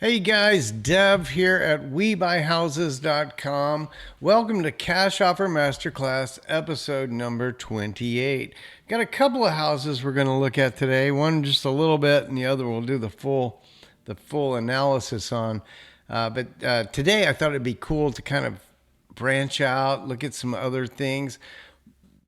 Hey guys, Dev here at WeBuyHouses.com. Welcome to Cash Offer Masterclass episode number 28. Got a couple of houses we're going to look at today. One just a little bit, and the other we'll do the full analysis on. But today I thought it'd be cool to kind of branch out, look at some other things.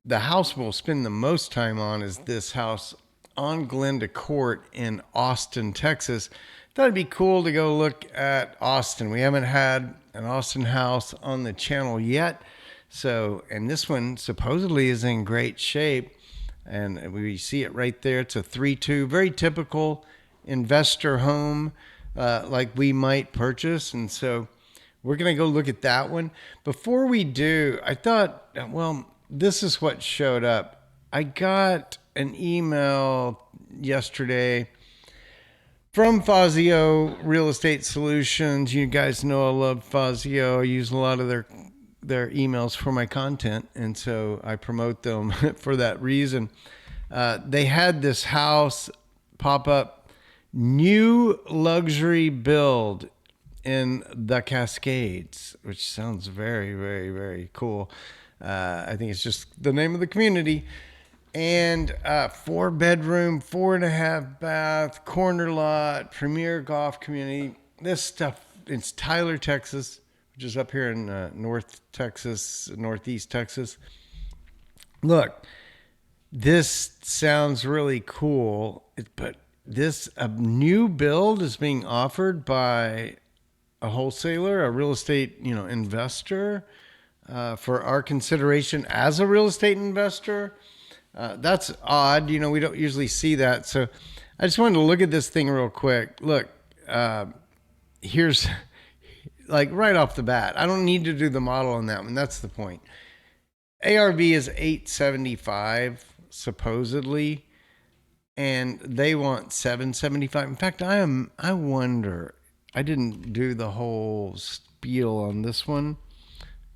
The house we'll spend the most time on is this house on Glenda Court in Austin, Texas. Thought it'd be cool to go look at Austin. We haven't had an Austin house on the channel yet. And this one supposedly is in great shape. And we see it right there. It's a 3-2, very typical investor home like we might purchase. And so we're going to go look at that one. Before we do, I thought, well, this is what showed up. I got an email yesterday from Fazio Real Estate Solutions. You guys know I love Fazio. I use a lot of their emails for my content, and so I promote them for that reason. They had this house pop up, new luxury build in the Cascades, which sounds very, very, very cool. I think it's just the name of the community. And 4-bedroom, 4.5 bath, corner lot, premier golf community. This stuff, it's Tyler, Texas, which is up here in Northeast Texas. Look, this sounds really cool, but a new build is being offered by a wholesaler, a real estate investor, for our consideration as a real estate investor. That's odd. We don't usually see that. So I just wanted to look at this thing real quick. Look, here's like right off the bat. I don't need to do the model on that one. That's the point. ARV is 875 supposedly, and they want 775. In fact, I wonder, I didn't do the whole spiel on this one,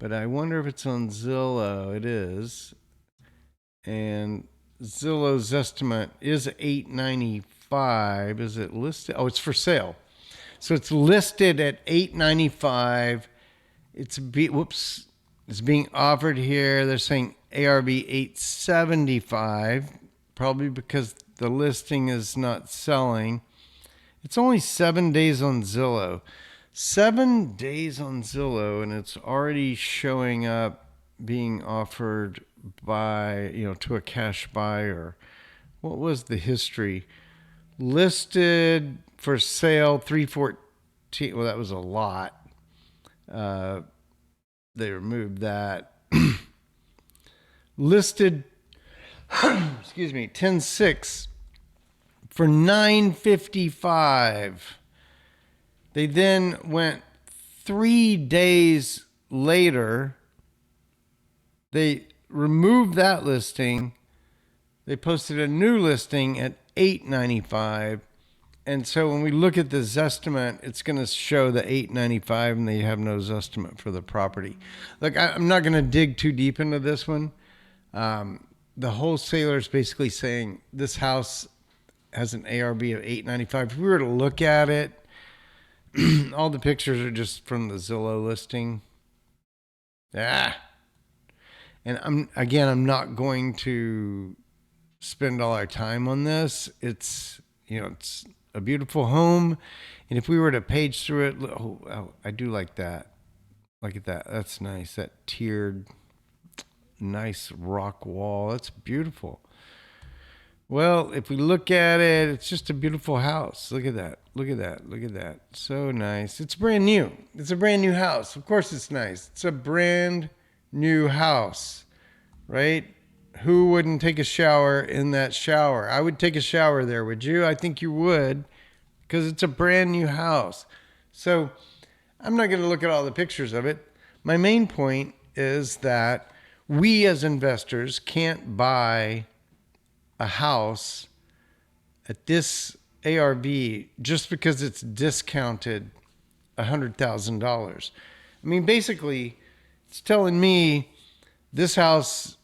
but I wonder if it's on Zillow. It is. And Zillow's estimate is $895. Is it listed? Oh, it's for sale. So it's listed at $895. It's being offered here. They're saying ARV $875, probably because the listing is not selling. It's only 7 days on Zillow. 7 days on Zillow, and it's already showing up being offered by to a cash buyer. What was the history? Listed for sale 314. Well, that was a lot. They removed that. Listed excuse me, 10/6 for $955. They then went 3 days later. They removed that listing. They posted a new listing at $895. And so when we look at the Zestimate, it's going to show the $895, and they have no Zestimate for the property. Look, I'm not going to dig too deep into this one. The wholesaler is basically saying this house has an ARV of $895. If we were to look at it, all the pictures are just from the Zillow listing. And I'm not going to spend all our time on this. It's a beautiful home. And if we were to page through it, I do like that. Look at that. That's nice. That tiered, nice rock wall. That's beautiful. Well, if we look at it, it's just a beautiful house. Look at that. Look at that. Look at that. So nice. It's brand new. It's a brand new house. Of course it's nice. It's a brand new house, right? Who wouldn't take a shower in that shower? I would take a shower there, would you? I think you would, because it's a brand new house. So I'm not going to look at all the pictures of it. My main point is that we as investors can't buy a house at this ARV just because it's discounted $100,000. I mean, basically, it's telling me this house,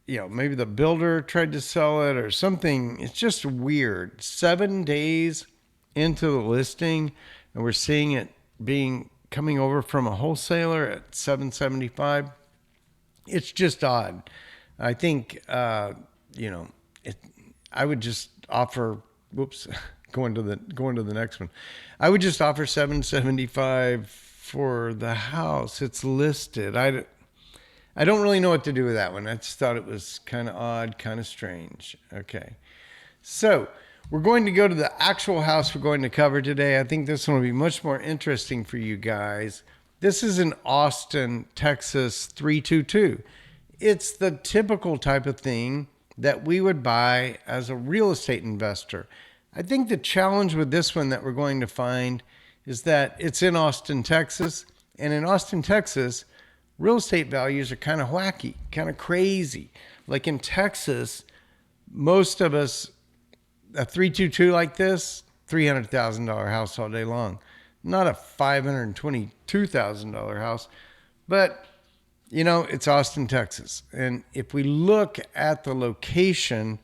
maybe the builder tried to sell it or something. It's just weird. 7 days into the listing, and we're seeing it coming over from a wholesaler at 775. It's just odd. I think you know, I would just offer. Whoops, going to the next one. I would just offer 775 for the house. It's listed. I don't really know what to do with that one. I just thought it was kind of odd, kind of strange. Okay, so we're going to go to the actual house we're going to cover today. I think this one will be much more interesting for you guys. This is in Austin, Texas 322. It's the typical type of thing that we would buy as a real estate investor. I think the challenge with this one that we're going to find is that it's in Austin, Texas. And in Austin, Texas, real estate values are kind of wacky, kind of crazy. Like in Texas, most of us, a 322 like this, $300,000 house all day long. Not a $522,000 house, but you know, it's Austin, Texas. And if we look at the location,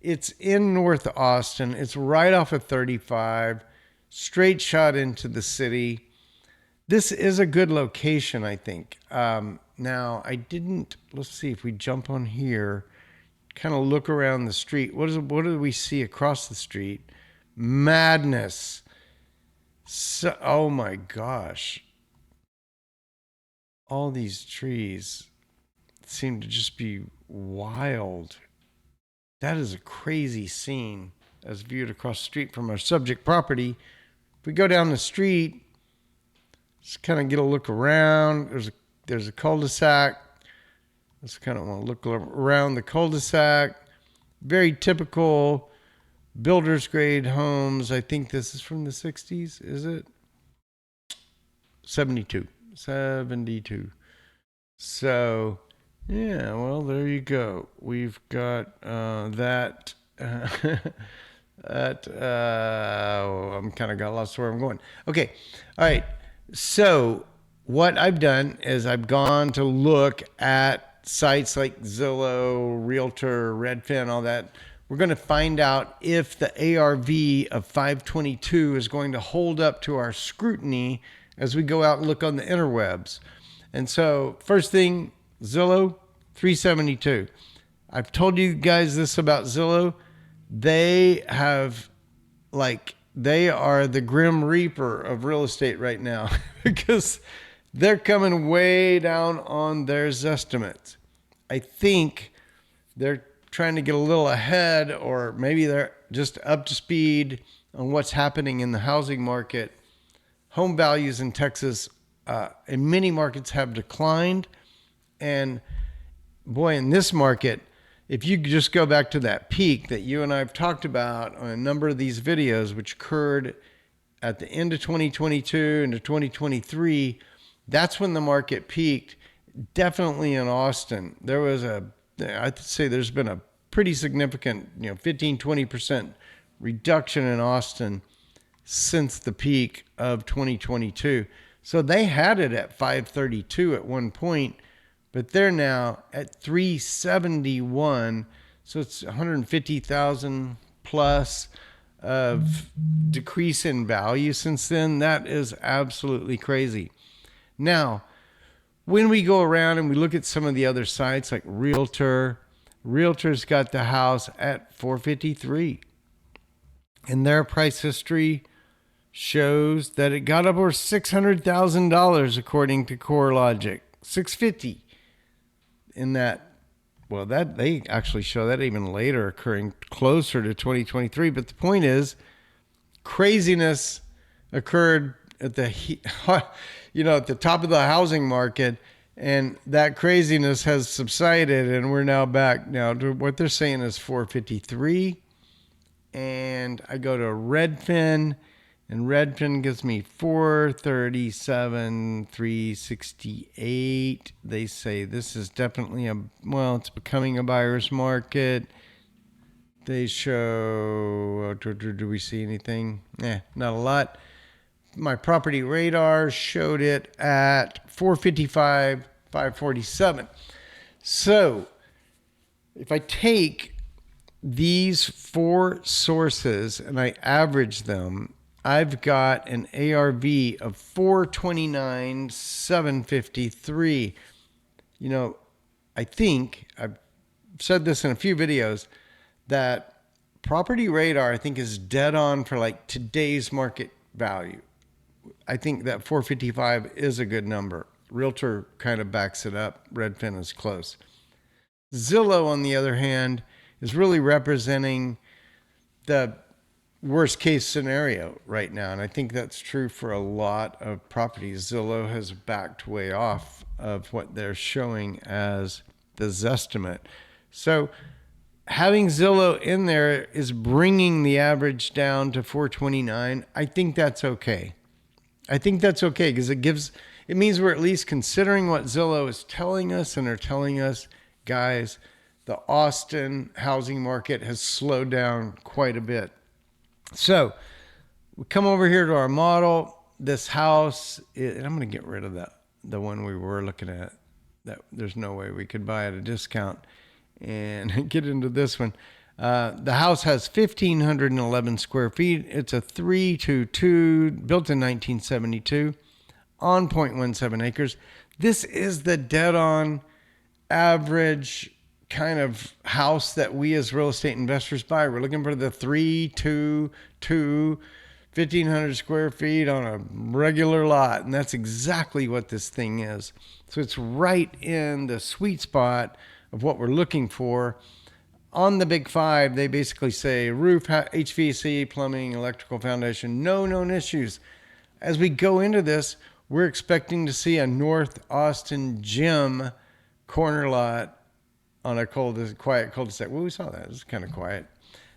it's in North Austin. It's right off of 35, straight shot into the city. This is a good location, I think. Now, let's see if we jump on here, kind of look around the street. What do we see across the street? Madness. So, oh my gosh. All these trees seem to just be wild. That is a crazy scene as viewed across the street from our subject property. If we go down the street, just kind of get a look around. There's a cul-de-sac. Let's kind of want to look around the cul-de-sac. Very typical builder's grade homes. I think this is from the 60s, is it? 72. So, yeah, well, there you go. We've got that. I'm kind of got lost where I'm going. Okay. All right. So what I've done is I've gone to look at sites like Zillow, Realtor, Redfin, all that. We're going to find out if the ARV of 522 is going to hold up to our scrutiny as we go out and look on the interwebs. And so first thing, Zillow, 372. I've told you guys this about Zillow. They are the grim reaper of real estate right now because they're coming way down on their estimates. I think they're trying to get a little ahead, or maybe they're just up to speed on what's happening in the housing market. Home values in Texas, in many markets, have declined. And boy, in this market, if you just go back to that peak that you and I have talked about on a number of these videos, which occurred at the end of 2022 into 2023, that's when the market peaked. Definitely in Austin, I'd say there's been a pretty significant, 15, 20% reduction in Austin since the peak of 2022. So they had it at 532 at one point, but they're now at 371. So it's 150,000 plus of decrease in value since then. That is absolutely crazy. Now, when we go around and we look at some of the other sites like Realtor's got the house at 453. And their price history shows that it got up over $600,000 according to CoreLogic. 650 in that. Well, that they actually show that even later, occurring closer to 2023. But the point is, craziness occurred at the at the top of the housing market, and that craziness has subsided, and we're now back now to what they're saying is 453. And I go to Redfin, and Redfin gives me 437, 368. They say this is definitely it's becoming a buyer's market. They show, do we see anything? Not a lot. My property radar showed it at 455, 547. So if I take these four sources and I average them, I've got an ARV of 429,753. You know, I think I've said this in a few videos that Property Radar, I think, is dead on for like today's market value. I think that 455 is a good number. Realtor kind of backs it up. Redfin is close. Zillow, on the other hand, is really representing the worst case scenario right now. And I think that's true for a lot of properties. Zillow has backed way off of what they're showing as the Zestimate. So having Zillow in there is bringing the average down to 429. I think that's okay. I think that's okay because it means we're at least considering what Zillow is telling us, and they're telling us, guys, the Austin housing market has slowed down quite a bit. So we come over here to our model. This house, and I'm going to get rid of the one we were looking at. That there's no way we could buy at a discount, and get into this one. The house has 1,511 square feet. It's a 322, built in 1972, on 0.17 acres. This is the dead-on average kind of house that we as real estate investors buy. We're looking for the 322, 1,500 square feet on a regular lot, and that's exactly what this thing is. So it's right in the sweet spot of what we're looking for. On the big five, they basically say roof, HVAC, plumbing, electrical foundation, no known issues. As we go into this, we're expecting to see a North Austin gym corner lot on a quiet cul-de-sac. Well, we saw that. It was kind of quiet.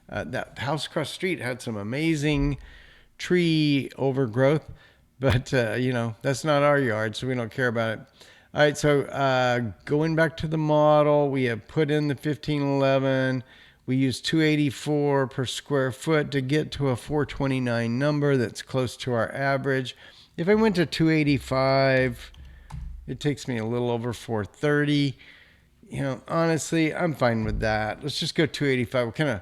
That house across the street had some amazing tree overgrowth, but that's not our yard, so we don't care about it. All right, so going back to the model, we have put in the 1511. We use 284 per square foot to get to a 429 number that's close to our average. If I went to 285, it takes me a little over 430. Honestly, I'm fine with that. Let's just go 285. We'll kind of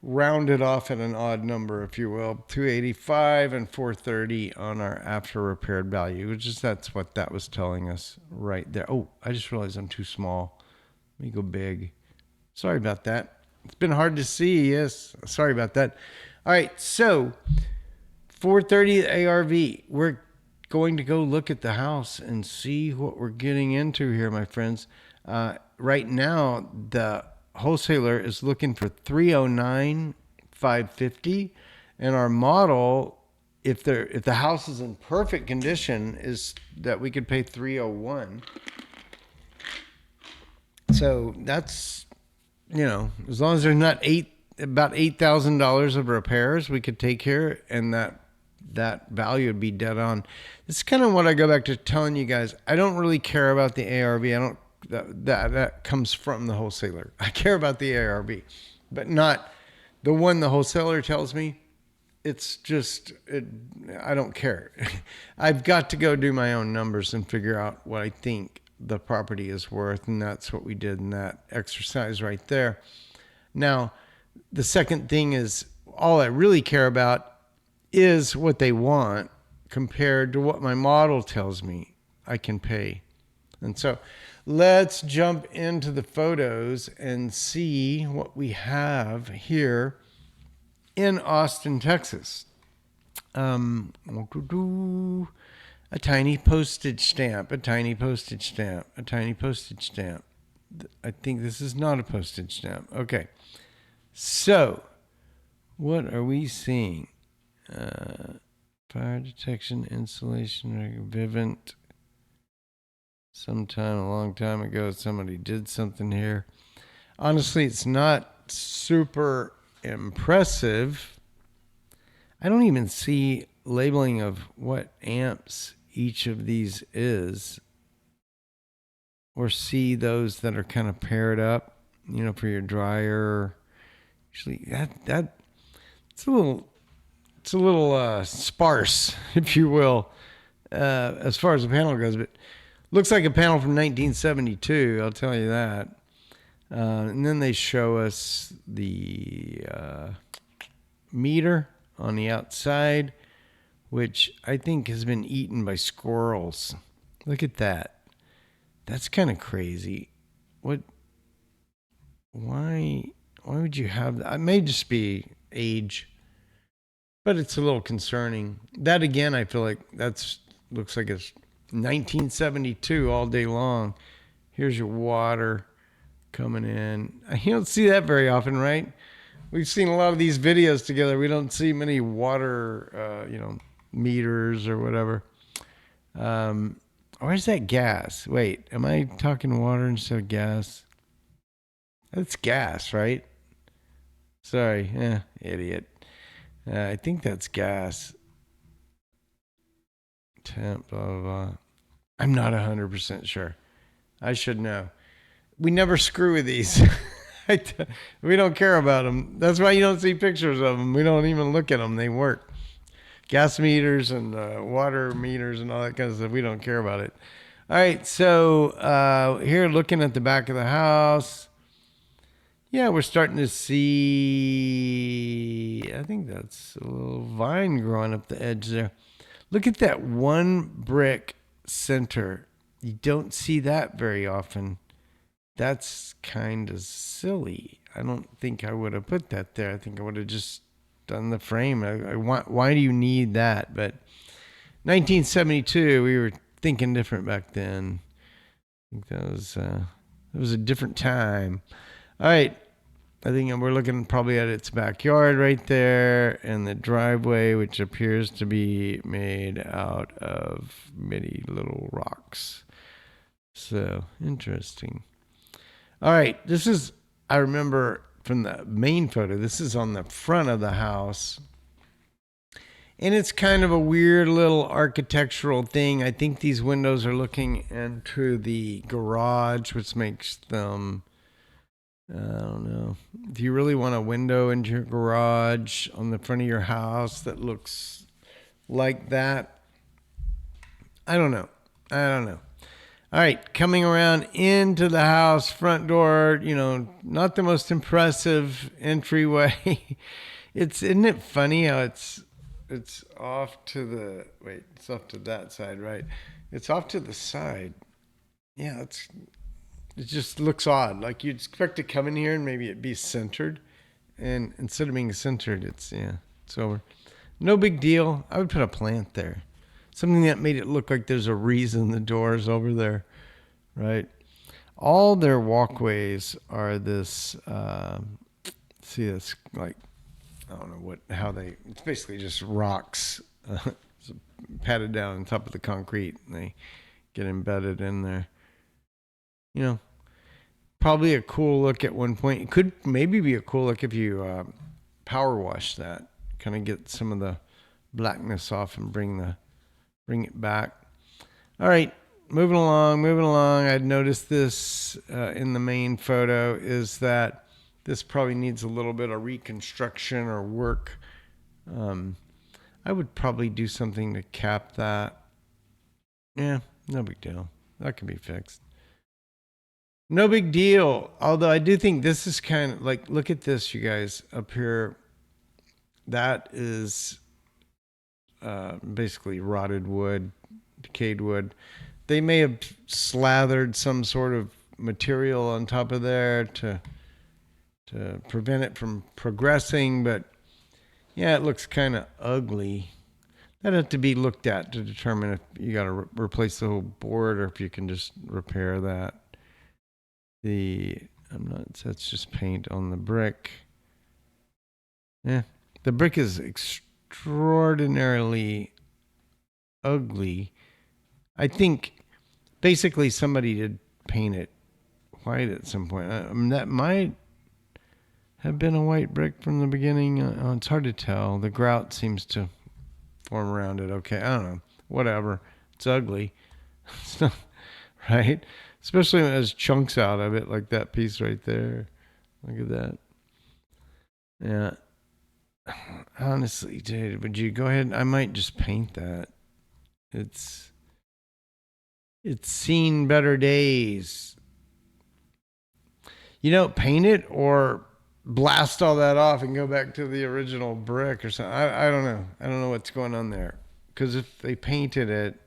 round it off at an odd number, if you will. 285 and 430 on our after repaired value, that's what that was telling us right there. Oh, I just realized I'm too small. Let me go big. Sorry about that. It's been hard to see. Yes, sorry about that. All right, so 430 ARV. We're going to go look at the house and see what we're getting into here, my friends. Right now, the wholesaler is looking for 309,550, and our model, if the house is in perfect condition, is that we could pay 301. So that's as long as there's not about $8,000 of repairs we could take here, and that value would be dead on. This is kind of what I go back to telling you guys. I don't really care about the ARV. That comes from the wholesaler. I care about the ARV, but not the one the wholesaler tells me. It's just, I don't care. I've got to go do my own numbers and figure out what I think the property is worth, and that's what we did in that exercise right there. Now, the second thing is, all I really care about is what they want compared to what my model tells me I can pay. And so let's jump into the photos and see what we have here in Austin, Texas. A tiny postage stamp, a tiny postage stamp, a tiny postage stamp. I think this is not a postage stamp. Okay. So what are we seeing? Fire detection, insulation, Vivint. Sometime a long time ago, somebody did something here. Honestly, it's not super impressive. I don't even see labeling of what amps each of these is, or see those that are kind of paired up, for your dryer. Actually, it's a little sparse, if you will, as far as the panel goes, but looks like a panel from 1972, I'll tell you that. And then they show us the meter on the outside. which I think has been eaten by squirrels. Look at that. That's kind of crazy. What? Why? Why would you have that? It may just be age, but it's a little concerning. That again, I feel like that's looks like it's 1972 all day long. Here's your water coming in. You don't see that very often, right? We've seen a lot of these videos together. We don't see many water, meters or whatever. Or is that gas? Wait, am I talking water instead of gas? That's gas, right? Sorry, idiot. I think that's gas. Temp, blah, blah, blah. I'm not 100% sure. I should know. We never screw with these. We don't care about them. That's why you don't see pictures of them. We don't even look at them. They work. Gas meters and water meters and all that kind of stuff. We don't care about it. All right. So here looking at the back of the house. Yeah, we're starting to see, I think that's a little vine growing up the edge there. Look at that one brick center. You don't see that very often. That's kind of silly. I don't think I would have put that there. I think I would have just done the frame. Why do you need that? But 1972, we were thinking different back then. I think that was it was a different time. All right. I think we're looking probably at its backyard right there and the driveway, which appears to be made out of many little rocks. So interesting. All right. This is, I remember from the main photo, this is on the front of the house. And it's kind of a weird little architectural thing. I think these windows are looking into the garage, which makes them, I don't know. Do you really want a window into your garage on the front of your house that looks like that? I don't know. All right, coming around into the house, front door, not the most impressive entryway. Isn't it funny how it's off to it's off to that side, right? It's off to the side. Yeah, it just looks odd. Like you'd expect to come in here and maybe it be centered. And instead of being centered, it's over. No big deal. I would put a plant there. Something that made it look like there's a reason the door's over there, right? All their walkways are this, see this, like, I don't know it's basically just rocks patted down on top of the concrete and they get embedded in there. Probably a cool look at one point. It could maybe be a cool look if you power wash that, kind of get some of the blackness off and bring it back. All right, moving along. I'd noticed this in the main photo is that this probably needs a little bit of reconstruction or work. I would probably do something to cap that. Yeah, no big deal. That can be fixed. No big deal. Although I do think this is kind of like, look at this, you guys, up here. That is basically rotted wood, decayed wood. They may have slathered some sort of material on top of there to prevent it from progressing, but yeah, it looks kind of ugly. That'd have to be looked at to determine if you got to replace the whole board or if you can just repair that. That's just paint on the brick. Yeah, the brick is extraordinarily ugly. I think basically somebody did paint it white at some point. That might have been a white brick from the beginning. It's hard to tell. The grout seems to form around it. Okay, I don't know. Whatever. It's ugly. Right? Especially when it has chunks out of it, like that piece right there. Look at that. Yeah. Honestly, dude, would you go ahead? I might just paint that. It's seen better days. Paint it or blast all that off and go back to the original brick or something. I don't know. I don't know what's going on there. because if they painted it,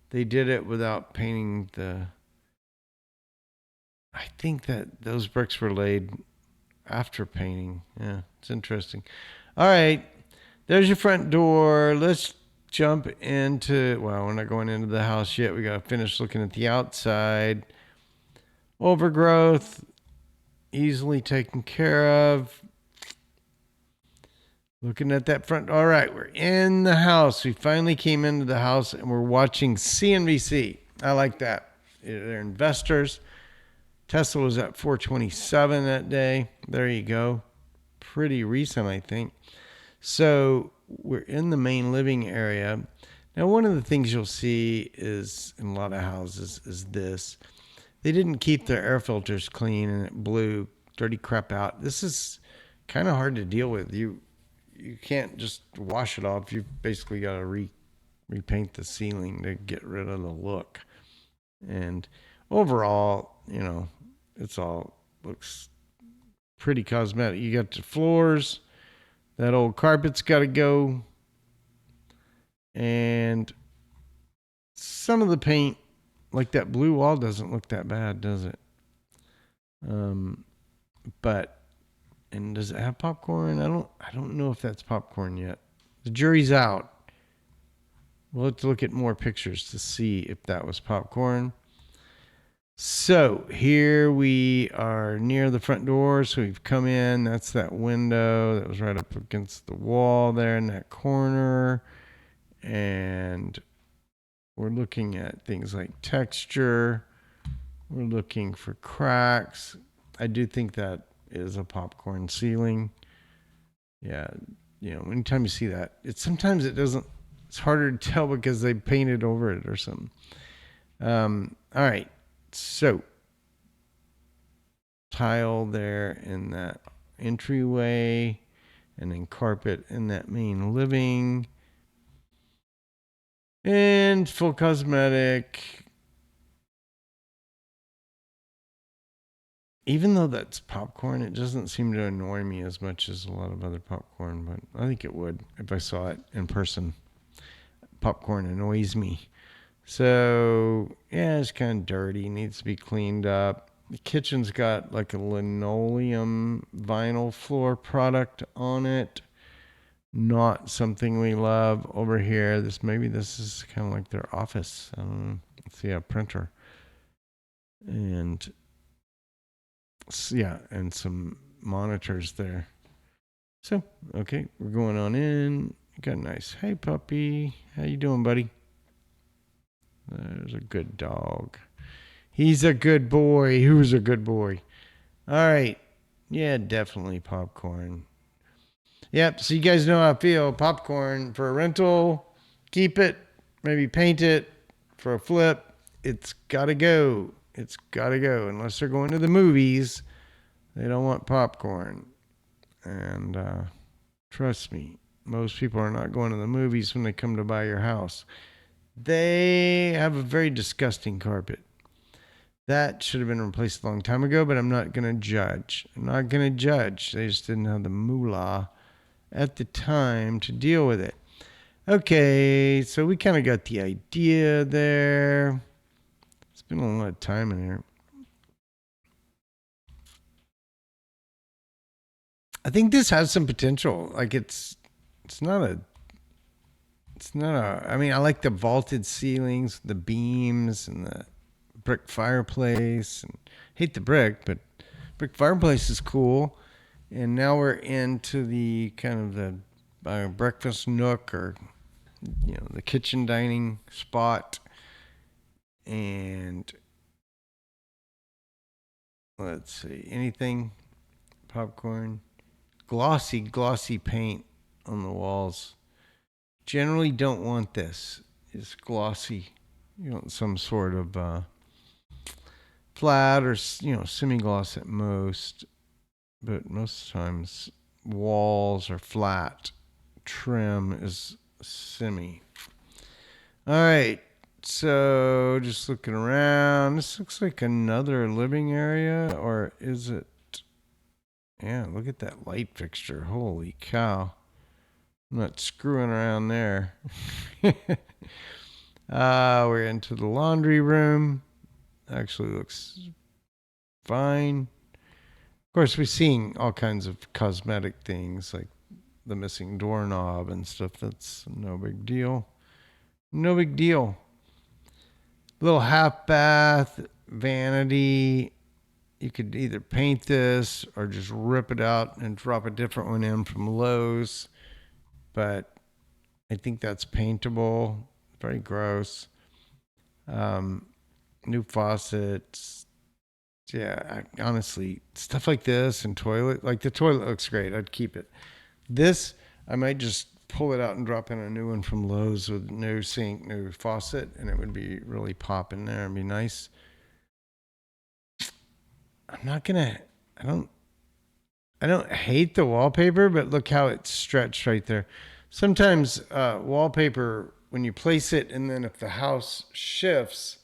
they did it without painting the. I think that those bricks were laid after painting. Yeah, it's interesting. All right, there's your front door. Let's jump into. Well, we're not going into the house yet. We got to finish looking at the outside. Overgrowth, easily taken care of. Looking at that front. All right, we're in the house. We finally came into the house and we're watching CNBC. I like that. They're investors. Tesla was at 427 that day. There you go. Pretty recent, I think. So we're in the main living area. Now, one of the things you'll see is in a lot of houses is this. They didn't keep their air filters clean and it blew dirty crap out. This is kind of hard to deal with. You can't just wash it off. You've basically got to repaint the ceiling to get rid of the look. And overall, it's all looks pretty cosmetic. You got the floors. That old carpet's got to go. And some of the paint, like that blue wall, doesn't look that bad, does it? And does it have popcorn? I don't know if that's popcorn yet. The jury's out. We'll have to look at more pictures to see if that was popcorn. So here we are near the front door. So we've come in. That's that window that was right up against the wall there in that corner. And we're looking at things like texture. We're looking for cracks. I do think that is a popcorn ceiling. Yeah, anytime you see that, sometimes it doesn't. It's harder to tell because they painted over it or something. All right, so tile there in that entryway, and then carpet in that main living, and full cosmetic. Even though that's popcorn, it doesn't seem to annoy me as much as a lot of other popcorn, but I think it would if I saw it in person. Popcorn annoys me. So, yeah, it's kind of dirty, needs to be cleaned up. The kitchen's got like a linoleum vinyl floor product on it. Not something we love. Over here, maybe this is kind of like their office. I don't know. Let's see, a printer. And yeah, and some monitors there. So, okay, we're going on in. Got a nice, hey puppy, how you doing, buddy? There's a good dog. He's a good boy. Who's a good boy? All right, yeah, definitely popcorn. Yep, so you guys know how I feel. Popcorn for a rental, keep it, maybe paint it. For a flip, it's gotta go. It's got to go. Unless they're going to the movies, they don't want popcorn. And trust me, most people are not going to the movies when they come to buy your house. They have a very disgusting carpet. That should have been replaced a long time ago, but I'm not going to judge. They just didn't have the moolah at the time to deal with it. Okay, so we kind of got the idea there. Been a lot of time in here. I think this has some potential. Like it's not a. I mean, I like the vaulted ceilings, the beams, and the brick fireplace. And hate the brick, but brick fireplace is cool. And now we're into the kind of the breakfast nook, or the kitchen dining spot. And let's see, anything popcorn, glossy paint on the walls. Generally don't want this. It's glossy. You want some sort of flat or semi-gloss at most, but most times walls are flat. Trim is semi. All right. So just looking around, this looks like another living area, or is it? Yeah, look at that light fixture. Holy cow. I'm not screwing around there. We're into the laundry room. Actually looks fine. Of course, we're seeing all kinds of cosmetic things like the missing doorknob and stuff. That's no big deal. No big deal. Little half bath, vanity. You could either paint this or just rip it out and drop a different one in from Lowe's. But I think that's paintable. Very gross. New faucets. Yeah, honestly, stuff like this and toilet, like the toilet looks great. I'd keep it. This, I might just pull it out and drop in a new one from Lowe's with new sink, new faucet, and it would be really popping there and be nice. I don't hate the wallpaper, but look how it's stretched right there. Sometimes wallpaper, when you place it, and then if the house shifts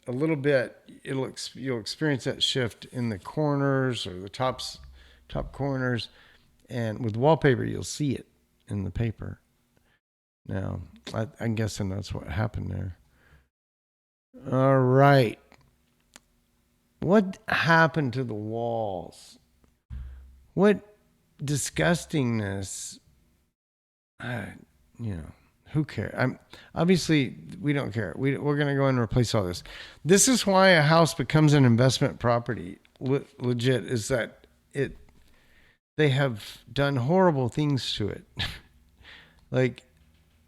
a little bit, you'll experience that shift in the corners or the top corners, and with wallpaper, you'll see it in the paper. Now, I'm guessing that's what happened there. All right. What happened to the walls? What disgustingness. Who cares? Obviously we don't care. We're going to go and replace all this. This is why a house becomes an investment property. Legit is that they have done horrible things to it. Like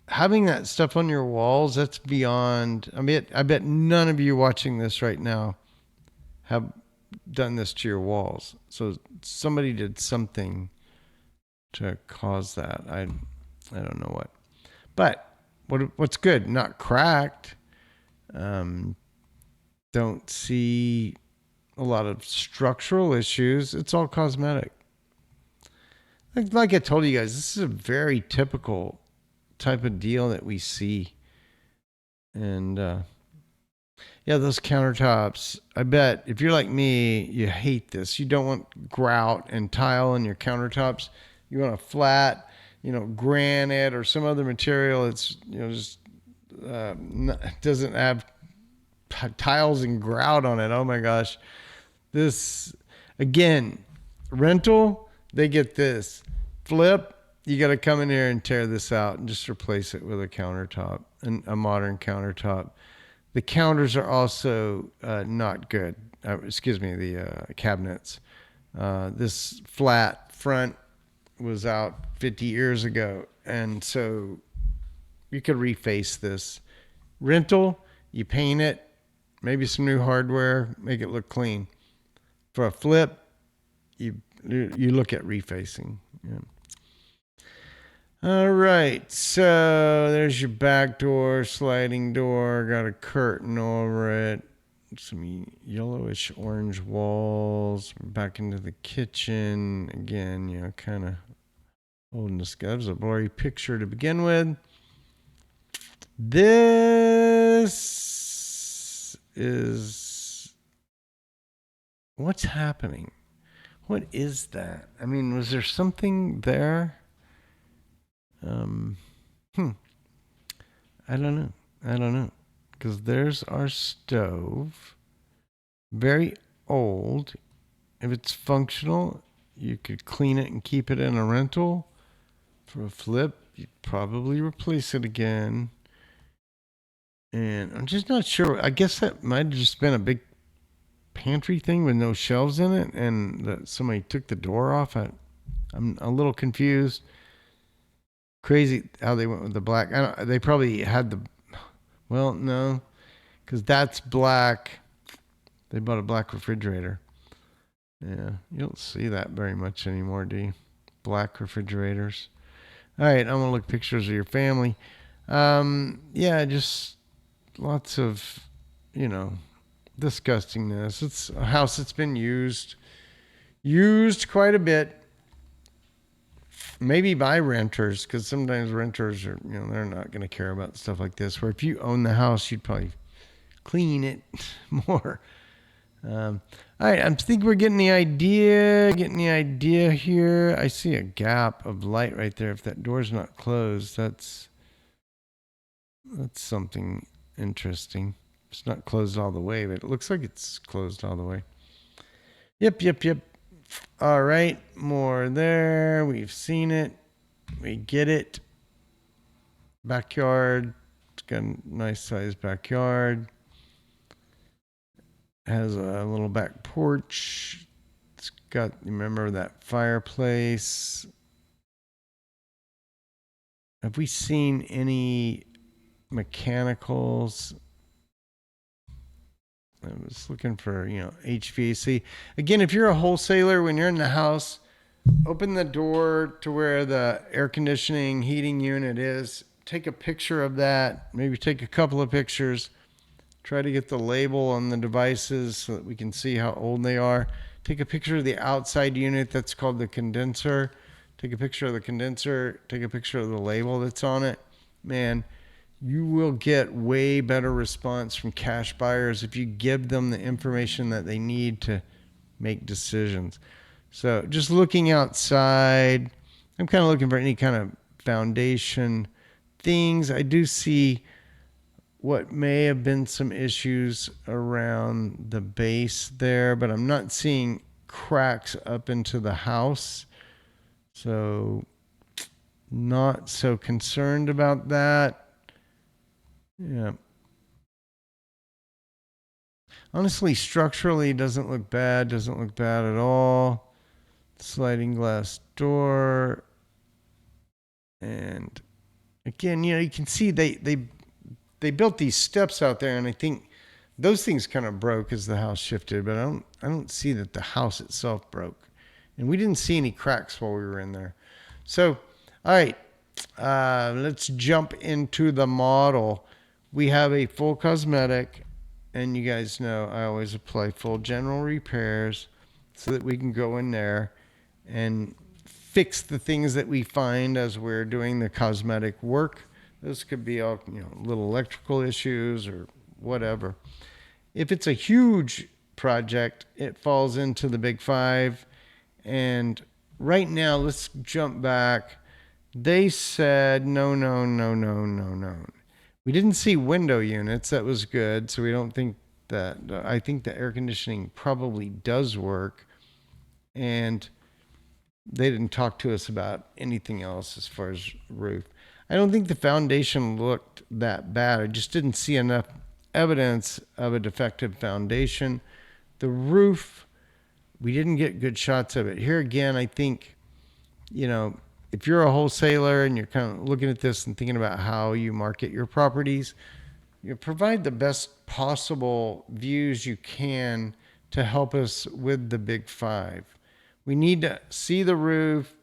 having that stuff on your walls, that's beyond. I bet none of you watching this right now have done this to your walls. So somebody did something to cause that. I don't know what. But what's good? Not cracked. Don't see a lot of structural issues. It's all cosmetic. Like I told you guys, this is a very typical type of deal that we see. And yeah, those countertops. I bet if you're like me, you hate this. You don't want grout and tile on your countertops. You want a flat, granite or some other material. It's just doesn't have tiles and grout on it. Oh my gosh, this again, rental. They get this. Flip. You got to come in here and tear this out and just replace it with a countertop, and a modern countertop. The counters are also not good. The cabinets. This flat front was out 50 years ago, and so you could reface this. Rental, you paint it, maybe some new hardware, make it look clean. For a flip, you look at refacing. Yeah. All right, so there's your back door, sliding door, got a curtain over it, some yellowish orange walls, back into the kitchen. Again, kind of holding this guy. That was a blurry picture to begin with. This is what's happening. What is that? Was there something there? I don't know. Because there's our stove. Very old. If it's functional, you could clean it and keep it in a rental. For a flip, you'd probably replace it again. And I'm just not sure. I guess that might have just been a big pantry thing with no shelves in it, and that somebody took the door off. I'm a little confused. Crazy how they went with the black. They probably had no, because that's black. They bought a black refrigerator. Yeah, you don't see that very much anymore, do you? Black refrigerators. All right, I'm going to look pictures of your family. Yeah, just lots of, disgustingness. It's a house that's been used quite a bit. Maybe by renters, because sometimes renters are, they're not going to care about stuff like this. Where if you own the house, you'd probably clean it more. All right, I think we're getting the idea. Getting the idea here. I see a gap of light right there. If that door's not closed, that's something interesting. It's not closed all the way, but it looks like it's closed all the way. Yep. All right, more there. We've seen it. We get it. Backyard. It's got a nice sized backyard. Has a little back porch. It's got, remember that fireplace. Have we seen any mechanicals? I was looking for, HVAC. Again, if you're a wholesaler, when you're in the house, open the door to where the air conditioning heating unit is. Take a picture of that. Maybe take a couple of pictures. Try to get the label on the devices so that we can see how old they are. Take a picture of the outside unit. That's called the condenser. Take a picture of the condenser. Take a picture of the label that's on it. Man, you will get way better response from cash buyers if you give them the information that they need to make decisions. So just looking outside, I'm kind of looking for any kind of foundation things. I do see what may have been some issues around the base there, but I'm not seeing cracks up into the house. So not so concerned about that. Yeah. Honestly, structurally, doesn't look bad. Doesn't look bad at all. Sliding glass door. And again, you can see they built these steps out there, and I think those things kind of broke as the house shifted, but I don't see that the house itself broke. And we didn't see any cracks while we were in there. So, all right, let's jump into the model. We have a full cosmetic, and you guys know I always apply full general repairs so that we can go in there and fix the things that we find as we're doing the cosmetic work. This could be all, little electrical issues or whatever. If it's a huge project, it falls into the big five. And right now, let's jump back. They said, no. We didn't see window units. That was good. So we don't think that, I think the air conditioning probably does work. And they didn't talk to us about anything else as far as roof. I don't think the foundation looked that bad. I just didn't see enough evidence of a defective foundation. The roof, we didn't get good shots of it. Here again, I think, if you're a wholesaler and you're kind of looking at this and thinking about how you market your properties, provide the best possible views you can to help us with the big five. We need to see the roof,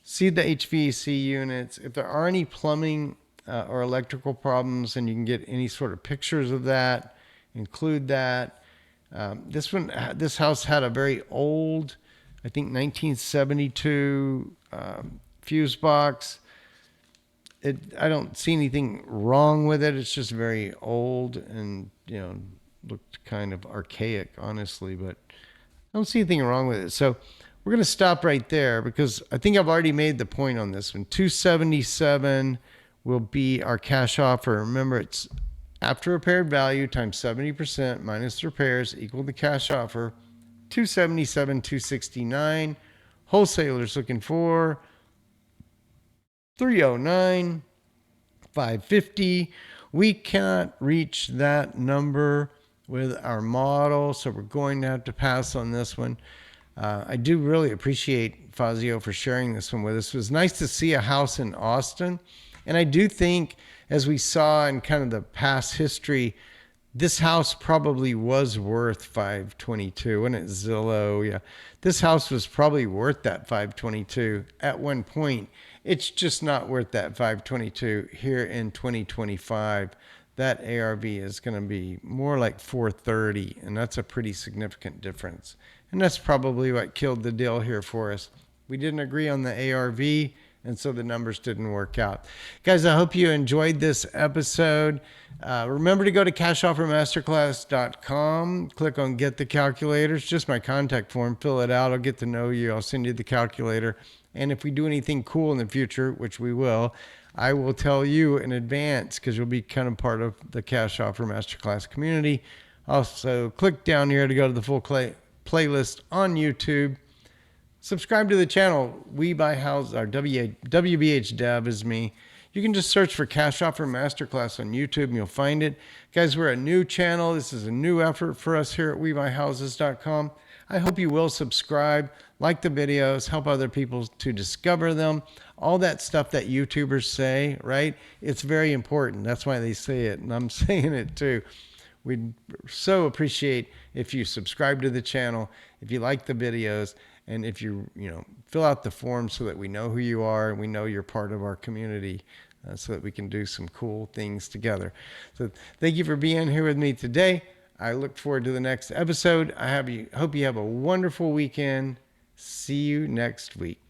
see the HVAC units. If there are any plumbing or electrical problems and you can get any sort of pictures of that, include that. This house had a very old, I think 1972 fuse box. I don't see anything wrong with it. It's just very old and, looked kind of archaic, honestly, but I don't see anything wrong with it. So we're going to stop right there because I think I've already made the point on this one. $277 will be our cash offer. Remember, it's after repaired value times 70% minus repairs equal the cash offer. $277, $269. Wholesalers looking for $309, $550. We cannot reach that number with our model, so we're going to have to pass on this one. I do really appreciate Fazio for sharing this one with us. It was nice to see a house in Austin. And I do think, as we saw in kind of the past history, this house probably was worth 522. Wasn't it Zillow? Yeah. This house was probably worth that 522 at one point. It's just not worth that 522 here in 2025. That ARV is going to be more like 430, and that's a pretty significant difference. And that's probably what killed the deal here for us. We didn't agree on the ARV, and so the numbers didn't work out. Guys, I hope you enjoyed this episode. Remember to go to cashoffermasterclass.com, click on Get the Calculator. It's just my contact form. Fill it out. I'll get to know you. I'll send you the calculator. And if we do anything cool in the future, which we will, I will tell you in advance because you'll be kind of part of the Cash Offer Masterclass community. Also, click down here to go to the full playlist on YouTube. Subscribe to the channel. We Buy Houses, or WBH Dev is me. You can just search for Cash Offer Masterclass on YouTube and you'll find it. Guys, we're a new channel. This is a new effort for us here at WeBuyHouses.com. I hope you will subscribe, like the videos, help other people to discover them. All that stuff that YouTubers say, right? It's very important. That's why they say it, and I'm saying it too. We'd so appreciate if you subscribe to the channel, if you like the videos, and if you fill out the form so that we know who you are and we know you're part of our community, so that we can do some cool things together. So thank you for being here with me today. I look forward to the next episode. Hope you have a wonderful weekend. See you next week.